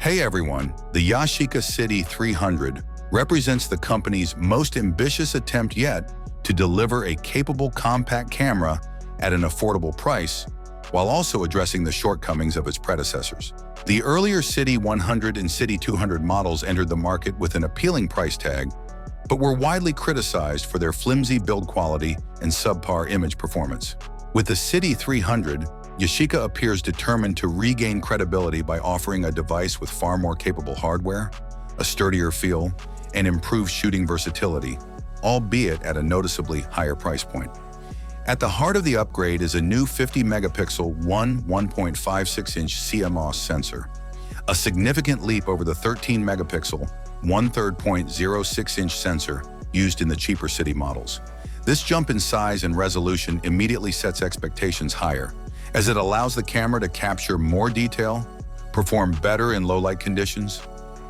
Hey everyone, the Yashica City 300 represents the company's most ambitious attempt yet to deliver a capable compact camera at an affordable price, while also addressing the shortcomings of its predecessors. The earlier City 100 and City 200 models entered the market with an appealing price tag, but were widely criticized for their flimsy build quality and subpar image performance. With the City 300, Yashica appears determined to regain credibility by offering a device with far more capable hardware, a sturdier feel, and improved shooting versatility, albeit at a noticeably higher price point. At the heart of the upgrade is a new 50-megapixel 1.56-inch CMOS sensor, a significant leap over the 13-megapixel 1/3.06-inch sensor used in the cheaper City models. This jump in size and resolution immediately sets expectations higher, as it allows the camera to capture more detail, perform better in low-light conditions,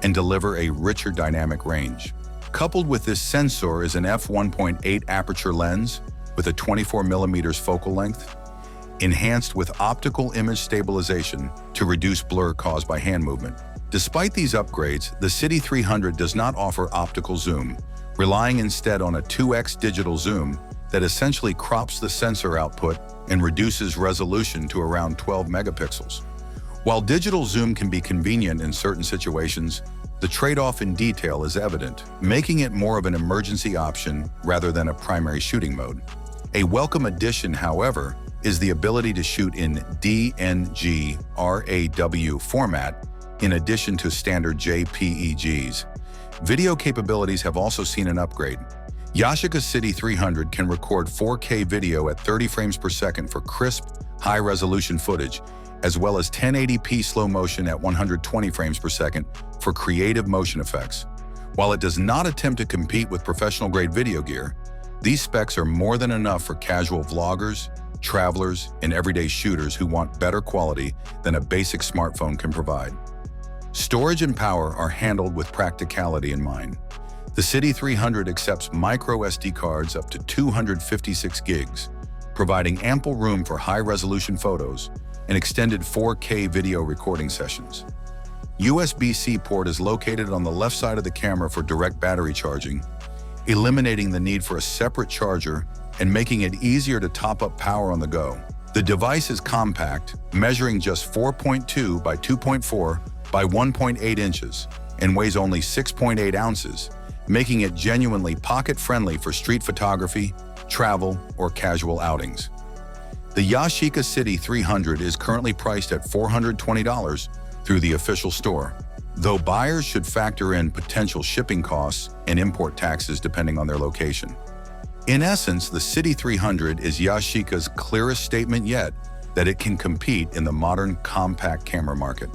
and deliver a richer dynamic range. Coupled with this sensor is an f1.8 aperture lens with a 24mm focal length, enhanced with optical image stabilization to reduce blur caused by hand movement. Despite these upgrades, the City 300 does not offer optical zoom, relying instead on a 2x digital zoom that essentially crops the sensor output and reduces resolution to around 12 megapixels. While digital zoom can be convenient in certain situations, the trade-off in detail is evident, making it more of an emergency option rather than a primary shooting mode. A welcome addition, however, is the ability to shoot in DNG RAW format in addition to standard JPEGs. Video capabilities have also seen an upgrade. Yashica City 300 can record 4K video at 30 frames per second for crisp, high-resolution footage, as well as 1080p slow motion at 120 frames per second for creative motion effects. While it does not attempt to compete with professional-grade video gear, these specs are more than enough for casual vloggers, travelers, and everyday shooters who want better quality than a basic smartphone can provide. Storage and power are handled with practicality in mind. The City 300 accepts micro SD cards up to 256 gigs, providing ample room for high-resolution photos and extended 4K video recording sessions. USB-C port is located on the left side of the camera for direct battery charging, eliminating the need for a separate charger and making it easier to top up power on the go. The device is compact, measuring just 4.2 by 2.4 by 1.8 inches and weighs only 6.8 ounces, making it genuinely pocket-friendly for street photography, travel, or casual outings. The Yashica City 300 is currently priced at $420 through the official store, though buyers should factor in potential shipping costs and import taxes depending on their location. In essence, the City 300 is Yashica's clearest statement yet that it can compete in the modern compact camera market.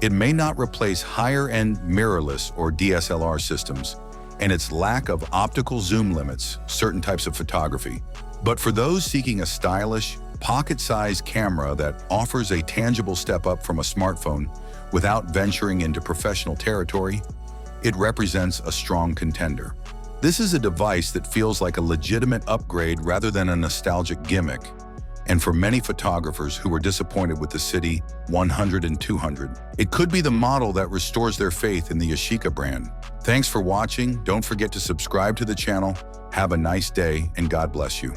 It may not replace higher-end mirrorless or DSLR systems and its lack of optical zoom limits certain types of photography, but for those seeking a stylish, pocket-sized camera that offers a tangible step up from a smartphone without venturing into professional territory, it represents a strong contender. This is a device that feels like a legitimate upgrade rather than a nostalgic gimmick, and for many photographers who were disappointed with the City 100 and 200, it could be the model that restores their faith in the Yashica brand. Thanks for watching. Don't forget to subscribe to the channel. Have a nice day, and God bless you.